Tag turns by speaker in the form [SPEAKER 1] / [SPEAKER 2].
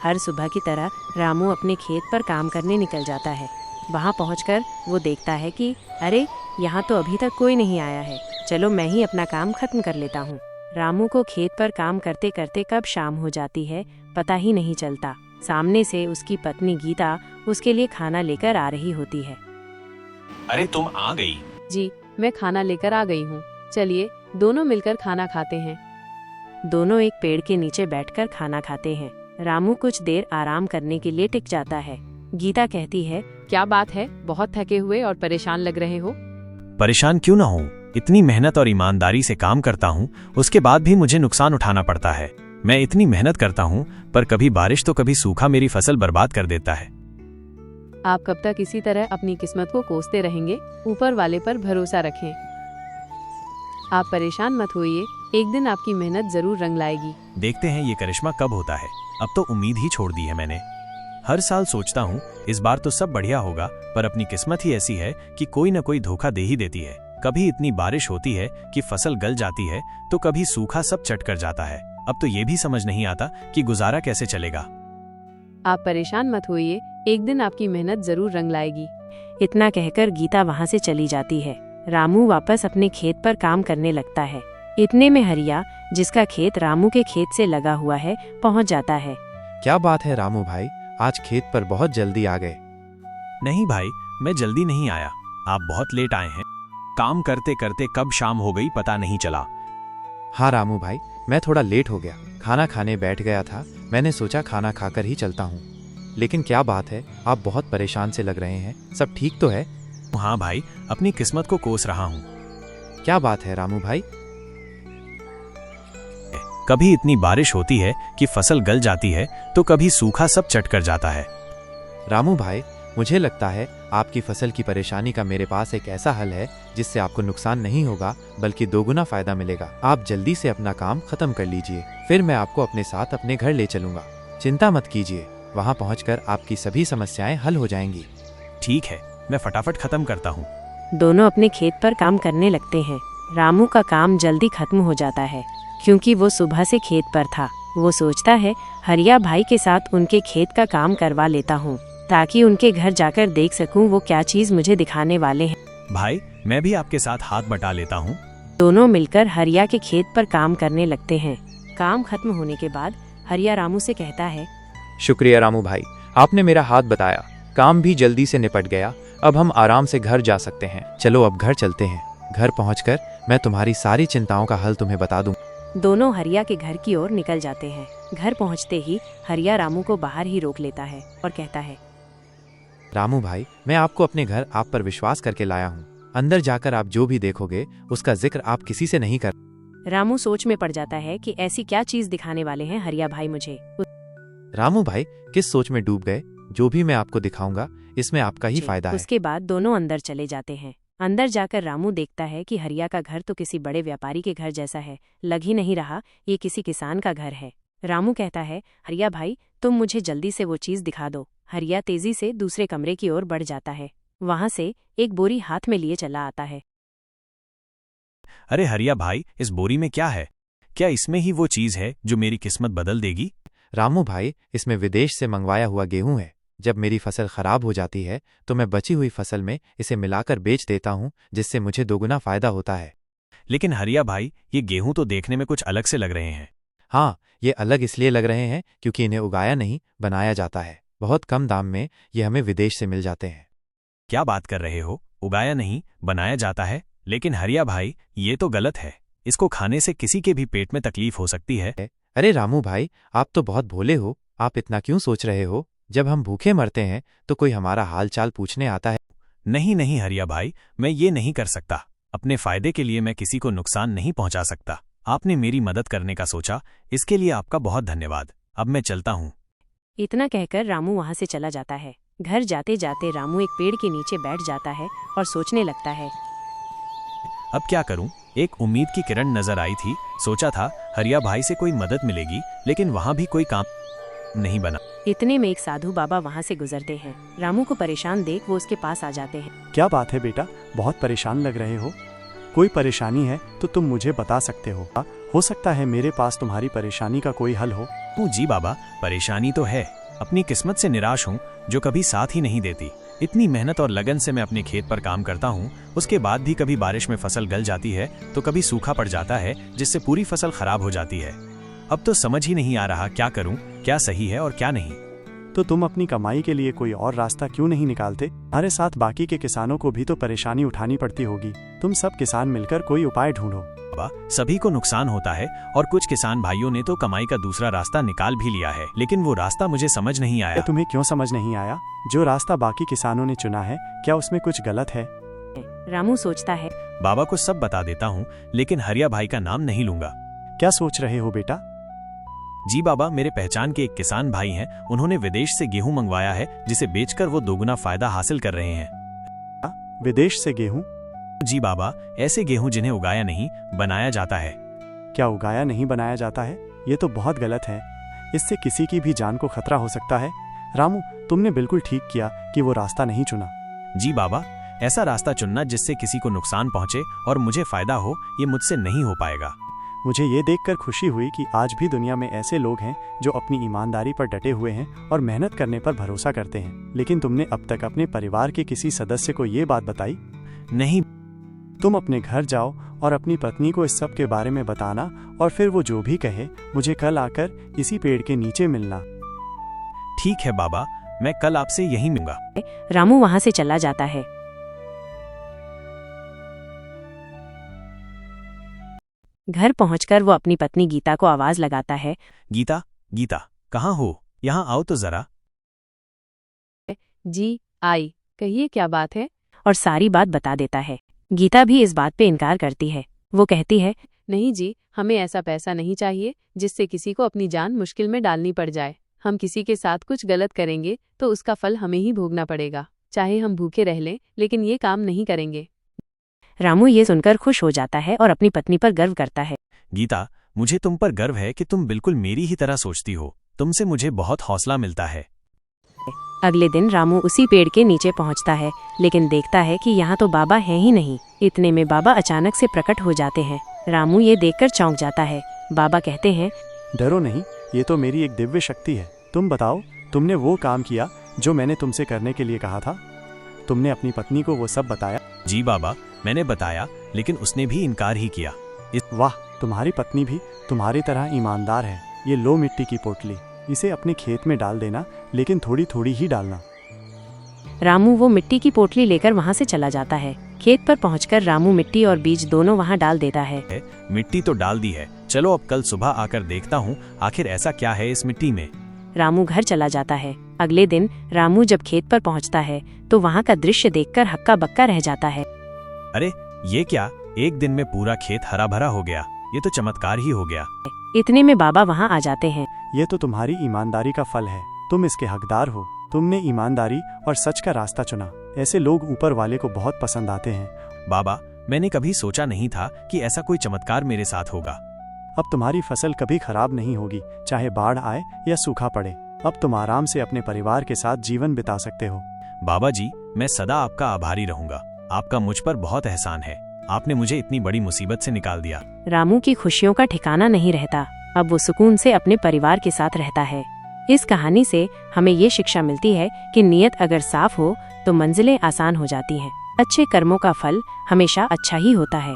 [SPEAKER 1] हर सुबह की तरह रामू अपने खेत पर काम करने निकल जाता है। वहाँ पहुँचकर वो देखता है कि अरे, यहाँ तो अभी तक कोई नहीं आया है। चलो मैं ही अपना काम खत्म कर लेता हूँ। रामू को खेत पर काम करते करते कब शाम हो जाती है पता ही नहीं चलता। सामने से उसकी पत्नी गीता उसके लिए खाना लेकर आ रही होती है।
[SPEAKER 2] अरे तुम आ गई।
[SPEAKER 3] जी, मैं खाना लेकर आ गई हूँ। चलिए दोनों मिलकर खाना खाते हैं।
[SPEAKER 1] दोनों एक पेड़ के नीचे बैठकर खाना खाते हैं। रामू कुछ देर आराम करने के लिए टिक जाता है। गीता कहती है,
[SPEAKER 3] क्या बात है, बहुत थके हुए और परेशान लग रहे हो?
[SPEAKER 2] परेशान क्यों ना हूँ, इतनी मेहनत और ईमानदारी से काम करता हूँ, उसके बाद भी मुझे नुकसान उठाना पड़ता है। मैं इतनी मेहनत करता हूँ पर कभी बारिश तो कभी सूखा मेरी फसल बर्बाद कर देता है।
[SPEAKER 3] आप कब तक इसी तरह अपनी किस्मत को कोसते रहेंगे? ऊपर वाले पर भरोसा रखें। आप परेशान मत होइए, एक दिन आपकी मेहनत जरूर रंग लाएगी।
[SPEAKER 2] देखते हैं ये करिश्मा कब होता है। अब तो उम्मीद ही छोड़ दी है मैंने। हर साल सोचता हूँ इस बार तो सब बढ़िया होगा, पर अपनी किस्मत ही ऐसी है कि कोई न कोई धोखा दे ही देती है। कभी इतनी बारिश होती है कि फसल गल जाती है, तो कभी सूखा सब चट कर जाता है। अब तो ये भी समझ नहीं आता कि गुजारा कैसे चलेगा।
[SPEAKER 3] आप परेशान मत होइए, एक दिन आपकी मेहनत जरूर रंग लाएगी।
[SPEAKER 1] इतना कहकर गीता वहाँ से चली जाती है। रामू वापस अपने खेत पर काम करने लगता है। इतने में हरिया, जिसका खेत रामू के खेत से लगा हुआ है, पहुँच जाता है।
[SPEAKER 4] क्या बात है रामू भाई, आज खेत पर बहुत जल्दी आ गए।
[SPEAKER 2] नहीं भाई, मैं जल्दी नहीं आया, आप बहुत लेट आए हैं। काम करते करते कब शाम हो गई पता नहीं चला।
[SPEAKER 4] हाँ रामू भाई, मैं थोड़ा लेट हो गया, खाना खाने बैठ गया था। मैंने सोचा खाना खाकर ही चलता हूँ। लेकिन क्या बात है, आप बहुत परेशान से लग रहे हैं, सब ठीक तो है?
[SPEAKER 2] हाँ भाई, अपनी किस्मत को कोस रहा हूँ।
[SPEAKER 4] क्या बात है रामू भाई?
[SPEAKER 2] कभी इतनी बारिश होती है कि फसल गल जाती है, तो कभी सूखा सब चट कर जाता है।
[SPEAKER 4] रामू भाई, मुझे लगता है आपकी फसल की परेशानी का मेरे पास एक ऐसा हल है जिससे आपको नुकसान नहीं होगा बल्कि दोगुना फायदा मिलेगा। आप जल्दी से अपना काम खत्म कर लीजिए, फिर मैं आपको अपने साथ अपने घर ले चलूंगा। चिंता मत कीजिए, वहाँ पहुँचकर आपकी सभी समस्याएं हल हो जाएंगी।
[SPEAKER 2] ठीक है, मैं फटाफट खत्म करता हूँ।
[SPEAKER 1] दोनों अपने खेत पर काम करने लगते हैं। रामू का काम जल्दी खत्म हो जाता है क्योंकि वो सुबह से खेत पर था। वो सोचता है हरिया भाई के साथ उनके खेत का काम करवा लेता हूँ ताकि उनके घर जाकर देख सकूं वो क्या चीज मुझे दिखाने वाले हैं।
[SPEAKER 2] भाई, मैं भी आपके साथ हाथ बटा लेता हूँ।
[SPEAKER 1] दोनों मिलकर हरिया के खेत पर काम करने लगते हैं। काम खत्म होने के बाद हरिया रामू से कहता है,
[SPEAKER 4] शुक्रिया रामू भाई, आपने मेरा हाथ बताया, काम भी जल्दी से निपट गया। अब हम आराम से घर जा सकते हैं। चलो अब घर चलते हैं। घर पहुंचकर मैं तुम्हारी सारी चिंताओं का हल तुम्हें बता दूं।
[SPEAKER 1] दोनों हरिया के घर की ओर निकल जाते हैं। घर पहुंचते ही हरिया रामू को बाहर ही रोक लेता है और कहता है,
[SPEAKER 4] रामू भाई, मैं आपको अपने घर आप पर विश्वास करके लाया हूँ। अंदर जाकर आप जो भी देखोगे उसका जिक्र आप किसी से नहीं कर।
[SPEAKER 1] रामू सोच में पड़ जाता है कि ऐसी क्या चीज दिखाने वाले हैं हरिया भाई मुझे।
[SPEAKER 4] रामू भाई किस सोच में डूब गए? जो भी मैं आपको दिखाऊंगा इसमें आपका ही फायदा है।
[SPEAKER 1] उसके बाद दोनों अंदर चले जाते हैं। अंदर जाकर रामू देखता है कि हरिया का घर तो किसी बड़े व्यापारी के घर जैसा है, लग ही नहीं रहा ये किसी किसान का घर है। रामू कहता है, हरिया भाई तुम मुझे जल्दी से वो चीज दिखा दो। हरिया तेजी से दूसरे कमरे की ओर बढ़ जाता है। वहाँ से एक बोरी हाथ में लिए चला आता है।
[SPEAKER 2] अरे हरिया भाई, इस बोरी में क्या है? क्या इसमें ही वो चीज है जो मेरी किस्मत बदल देगी?
[SPEAKER 4] रामू भाई, इसमें विदेश से मंगवाया हुआ गेहूं है। जब मेरी फसल खराब हो जाती है तो मैं बची हुई फसल में इसे मिलाकर बेच देता हूँ, जिससे मुझे दोगुना फायदा होता है।
[SPEAKER 2] लेकिन हरिया भाई, ये गेहूं तो देखने में कुछ अलग से लग रहे हैं।
[SPEAKER 4] हाँ, ये अलग इसलिए लग रहे हैं क्योंकि इन्हें उगाया नहीं, बनाया जाता है। बहुत कम दाम में ये हमें विदेश से मिल जाते हैं।
[SPEAKER 2] क्या बात कर रहे हो? उगाया नहीं, बनाया जाता है? लेकिन हरिया भाई, ये तो गलत है। इसको खाने से किसी के भी पेट में तकलीफ हो सकती है।
[SPEAKER 4] अरे रामू भाई, आप तो बहुत भोले हो। आप इतना क्यों सोच रहे हो? जब हम भूखे मरते हैं तो कोई हमारा हाल चाल पूछने आता है।
[SPEAKER 2] नहीं नहीं हरिया भाई, मैं ये नहीं कर सकता। अपने फायदे के लिए मैं किसी को नुकसान नहीं पहुंचा सकता। आपने मेरी मदद करने का सोचा, इसके लिए आपका बहुत धन्यवाद। अब मैं चलता हूँ।
[SPEAKER 1] इतना कहकर रामू वहाँ से चला जाता है। घर जाते जाते रामू एक पेड़ के नीचे बैठ जाता है और सोचने लगता है,
[SPEAKER 2] अब क्या करूं? एक उम्मीद की किरण नजर आई थी। सोचा था हरिया भाई से कोई मदद मिलेगी, लेकिन वहां भी कोई काम नहीं बना।
[SPEAKER 1] इतने में एक साधु बाबा वहाँ से गुजरते हैं। रामू को परेशान देख वो उसके पास आ जाते हैं।
[SPEAKER 5] क्या बात है बेटा, बहुत परेशान लग रहे हो? कोई परेशानी है तो तुम मुझे बता सकते हो हो सकता है मेरे पास तुम्हारी परेशानी का कोई हल हो।
[SPEAKER 2] जी बाबा, परेशानी तो है। अपनी किस्मत से निराश हूँ जो कभी साथ ही नहीं देती। इतनी मेहनत और लगन से मैं अपने खेत पर काम करता हूँ, उसके बाद भी कभी बारिश में फसल गल जाती है तो कभी सूखा पड़ जाता है जिससे पूरी फसल खराब हो जाती है। अब तो समझ ही नहीं आ रहा क्या करूँ, क्या सही है और क्या नहीं।
[SPEAKER 5] तो तुम अपनी कमाई के लिए कोई और रास्ता क्यों नहीं निकालते? हमारे साथ बाकी के किसानों को भी तो परेशानी उठानी पड़ती होगी। तुम सब किसान मिलकर कोई उपाय ढूंढो।
[SPEAKER 2] बाबा, सभी को नुकसान होता है और कुछ किसान भाइयों ने तो कमाई का दूसरा रास्ता निकाल भी लिया है, लेकिन वो रास्ता मुझे समझ नहीं आया।
[SPEAKER 5] तुम्हें क्यों समझ नहीं आया? जो रास्ता बाकी किसानों ने चुना है, क्या उसमें कुछ गलत है?
[SPEAKER 1] रामू सोचता है।
[SPEAKER 2] बाबा को सब बता देता हूँ, लेकिन हरिया भाई का नाम नहीं लूंगा।
[SPEAKER 5] क्या सोच रहे हो बेटा?
[SPEAKER 2] जी बाबा, मेरे पहचान के एक किसान भाई हैं, उन्होंने विदेश से गेहूं मंगवाया है जिसे बेचकर वो दोगुना फायदा हासिल कर रहे हैं।
[SPEAKER 5] विदेश से गेहूं?
[SPEAKER 2] जी बाबा, ऐसे गेहूं जिन्हें उगाया नहीं बनाया जाता है।
[SPEAKER 5] क्या उगाया नहीं बनाया जाता है? ये तो बहुत गलत है। इससे किसी की भी जान को खतरा हो सकता है। रामू, तुमने बिल्कुल ठीक किया कि वो रास्ता नहीं चुना।
[SPEAKER 2] जी बाबा, ऐसा रास्ता चुनना जिससे किसी को नुकसान पहुंचे और मुझे फायदा हो, ये मुझसे नहीं हो पाएगा।
[SPEAKER 5] मुझे ये देखकर खुशी हुई कि आज भी दुनिया में ऐसे लोग हैं जो अपनी ईमानदारी पर डटे हुए हैं और मेहनत करने पर भरोसा करते हैं। लेकिन तुमने अब तक अपने परिवार के किसी सदस्य को ये बात बताई
[SPEAKER 2] नहीं।
[SPEAKER 5] तुम अपने घर जाओ और अपनी पत्नी को इस सब के बारे में बताना, और फिर वो जो भी कहे मुझे कल आकर इसी पेड़ के नीचे मिलना।
[SPEAKER 2] ठीक है बाबा, मैं कल आपसे यहीं मिलूंगा।
[SPEAKER 1] रामू वहां से चला जाता है। घर पहुंचकर वो अपनी पत्नी गीता को आवाज लगाता है।
[SPEAKER 2] गीता, गीता, कहाँ हो? यहाँ आओ तो जरा।
[SPEAKER 3] जी आई, कहिए क्या बात है?
[SPEAKER 1] और सारी बात बता देता है। गीता भी इस बात पे इनकार करती है। वो कहती है,
[SPEAKER 3] नहीं जी, हमें ऐसा पैसा नहीं चाहिए जिससे किसी को अपनी जान मुश्किल में डालनी पड़ जाए। हम किसी के साथ कुछ गलत करेंगे तो उसका फल हमें ही भोगना पड़ेगा। चाहे हम भूखे रह लें, लेकिन ये काम नहीं करेंगे।
[SPEAKER 1] रामू ये सुनकर खुश हो जाता है और अपनी पत्नी पर गर्व करता है।
[SPEAKER 2] गीता, मुझे तुम पर गर्व है कि तुम बिल्कुल मेरी ही तरह सोचती हो। तुमसे मुझे बहुत हौसला मिलता है।
[SPEAKER 1] अगले दिन रामू उसी पेड़ के नीचे पहुंचता है, लेकिन देखता है कि यहाँ तो बाबा हैं ही नहीं। इतने में बाबा अचानक से प्रकट हो जाते हैं। रामू ये देखकर चौंक जाता है। बाबा कहते हैं,
[SPEAKER 5] डरो नहीं, ये तो मेरी एक दिव्य शक्ति है। तुम बताओ, तुमने वो काम किया जो मैंने तुमसे करने के लिए कहा था? तुमने अपनी पत्नी को वो सब बताया?
[SPEAKER 2] जी बाबा, मैंने बताया, लेकिन उसने भी इनकार ही किया।
[SPEAKER 5] वाह, तुम्हारी पत्नी भी तुम्हारी तरह ईमानदार है। ये लो मिट्टी की पोटली, इसे अपने खेत में डाल देना, लेकिन थोड़ी थोड़ी ही डालना।
[SPEAKER 1] रामू वो मिट्टी की पोटली लेकर वहाँ से चला जाता है। खेत पर पहुंचकर रामू मिट्टी और बीज दोनों वहाँ डाल देता है।
[SPEAKER 2] मिट्टी तो डाल दी है, चलो अब कल सुबह आकर देखता हूँ आखिर ऐसा क्या है इस मिट्टी में।
[SPEAKER 1] रामू घर चला जाता है। अगले दिन रामू जब खेत पर पहुंचता है तो वहाँ का दृश्य देखकर हक्का बक्का रह जाता है।
[SPEAKER 2] अरे ये क्या, एक दिन में पूरा खेत हरा भरा हो गया। ये तो चमत्कार ही हो गया।
[SPEAKER 1] इतने में बाबा वहाँ आ जाते हैं।
[SPEAKER 5] ये तो तुम्हारी ईमानदारी का फल है। तुम इसके हकदार हो। तुमने ईमानदारी और सच का रास्ता चुना। ऐसे लोग ऊपर वाले को बहुत पसंद आते हैं।
[SPEAKER 2] बाबा, मैंने कभी सोचा नहीं था कि ऐसा कोई चमत्कार मेरे साथ होगा।
[SPEAKER 5] अब तुम्हारी फसल कभी खराब नहीं होगी, चाहे बाढ़ आए या सूखा पड़े। अब तुम आराम से अपने परिवार के साथ जीवन बिता सकते हो।
[SPEAKER 2] बाबा जी, मैं सदा आपका आभारी रहूंगा। आपका मुझ पर बहुत एहसान है। आपने मुझे इतनी बड़ी मुसीबत से निकाल दिया।
[SPEAKER 1] रामू की खुशियों का ठिकाना नहीं रहता। अब वो सुकून से अपने परिवार के साथ रहता है। इस कहानी से हमें ये शिक्षा मिलती है कि नियत अगर साफ हो तो मंजिलें आसान हो जाती हैं। अच्छे कर्मों का फल हमेशा अच्छा ही होता है।